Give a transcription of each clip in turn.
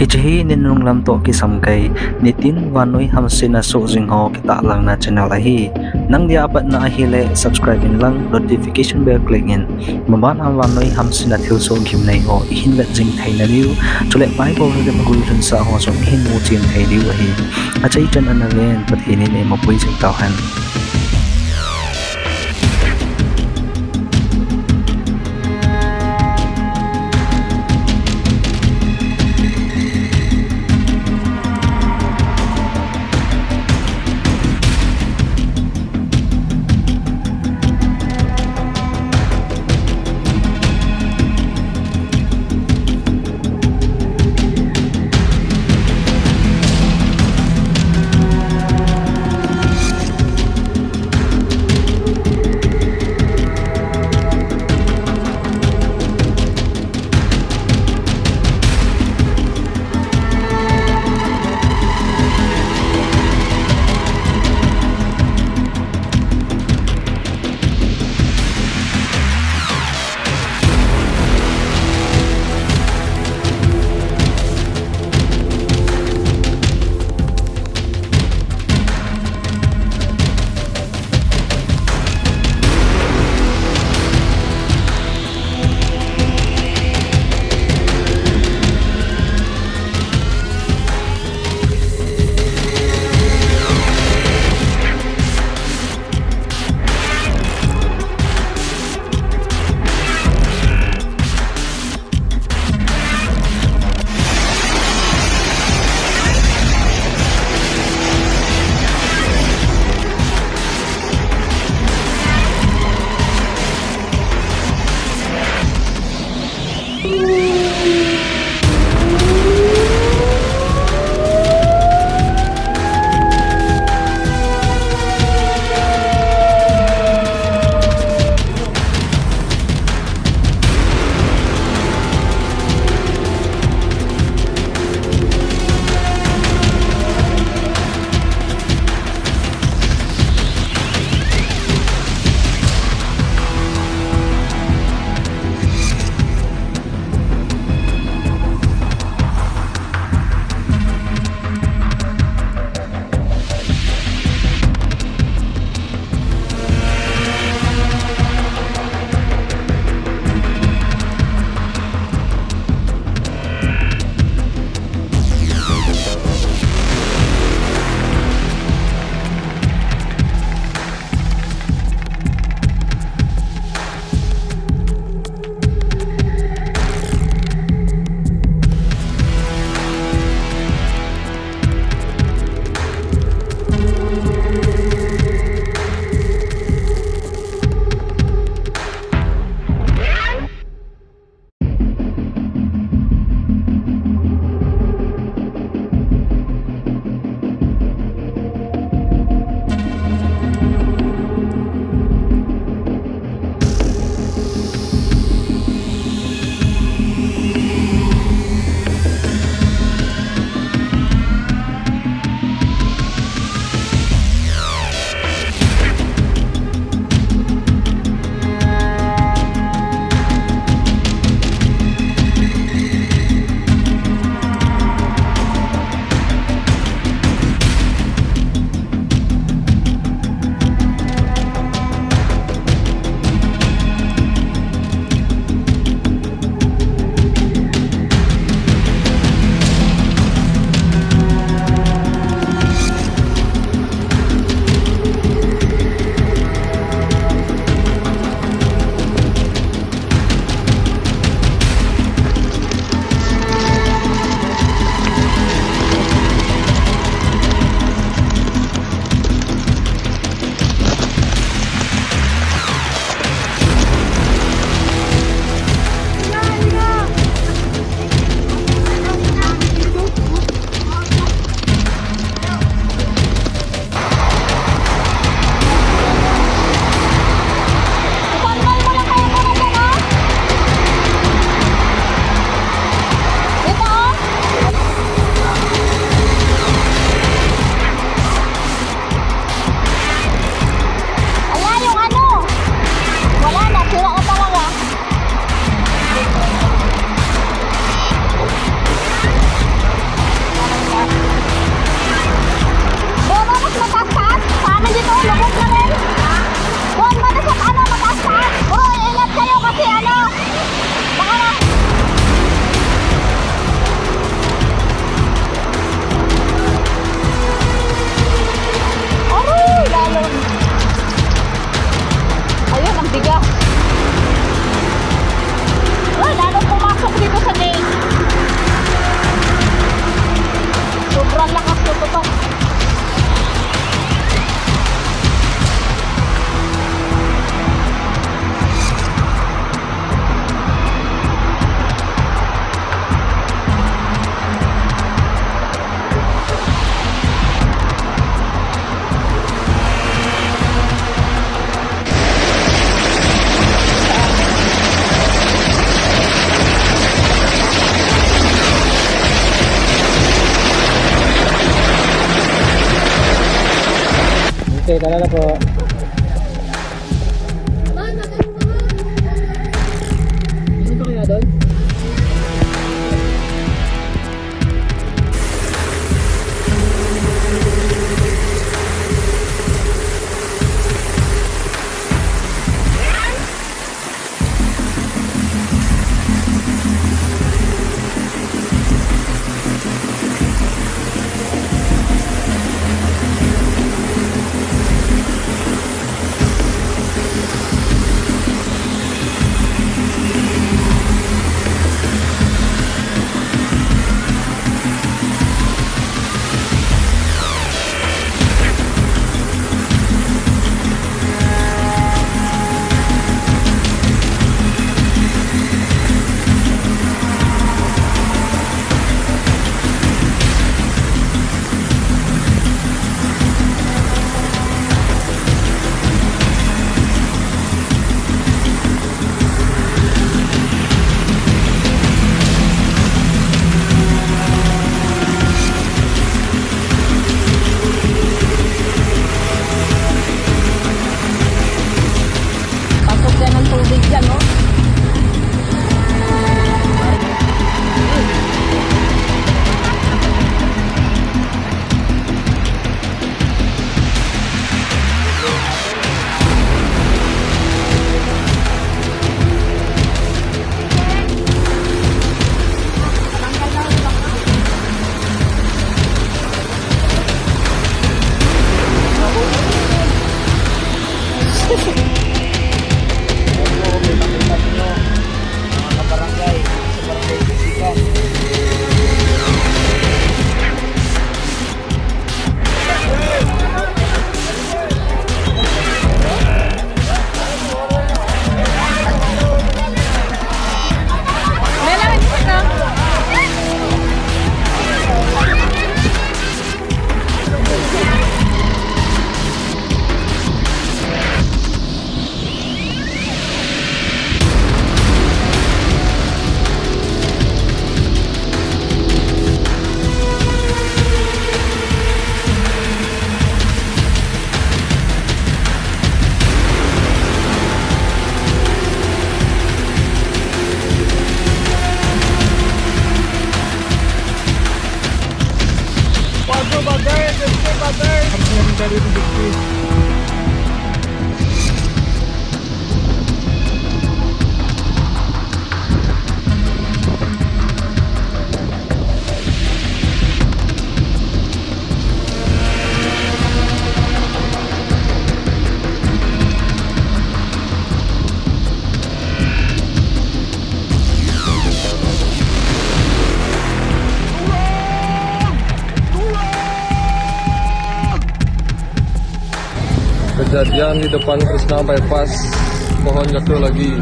Ijahi ninung lam to kisamkay nitin wanoy hamsina so jingho kita lang na channel ahi nang dia apat na ahile subscribing lang notification bell clickin maban ang wanoy hamsina thilso gimnay ho ihinlat jing thai na liu chule pai bo de magulun sa ho so hin mu chin thai liu ahi achai chan anagen pathini ne mapui jing tawhan Oke, tara na po. Ano ba kaya doon? Pasok yan ng tubig dyan, no? Kejadian di depan Krishna Bypass, pohon jatuh lagi.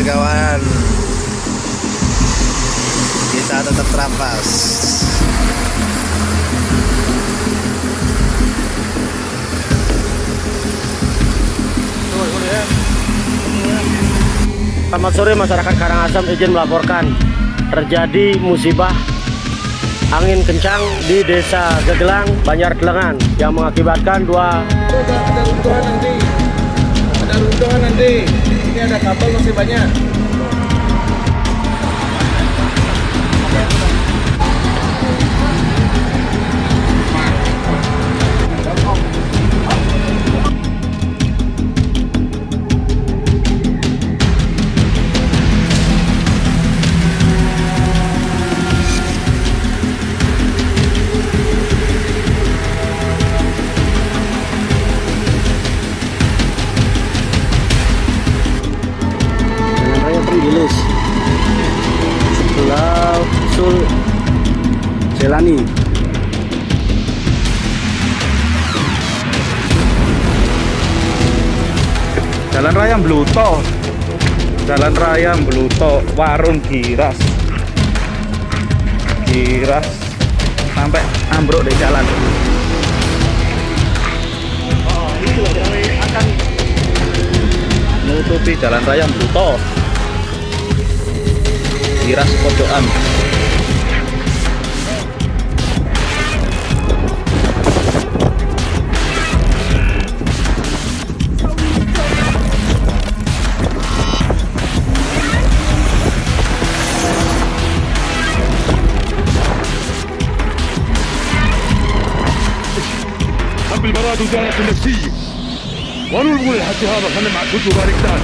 Kawan, kita tetap terampas. Selamat sore masyarakat Karangasem, izin melaporkan terjadi musibah angin kencang di Desa Gegelang, Banjar Delengan yang mengakibatkan dua. Ada runtuhan nanti. Ini ada kabel masih banyak. Sebelah Sul Jelani. Jalan Raya Bluto, Jalan Raya Bluto, warung Giras sampai ambruk di jalan. kami akan menutupi jalan raya Bluto. Giras Pojokan. بالبراد ودارة النفسية ونلغي الحكي هذا خلينا مع كتب باركتان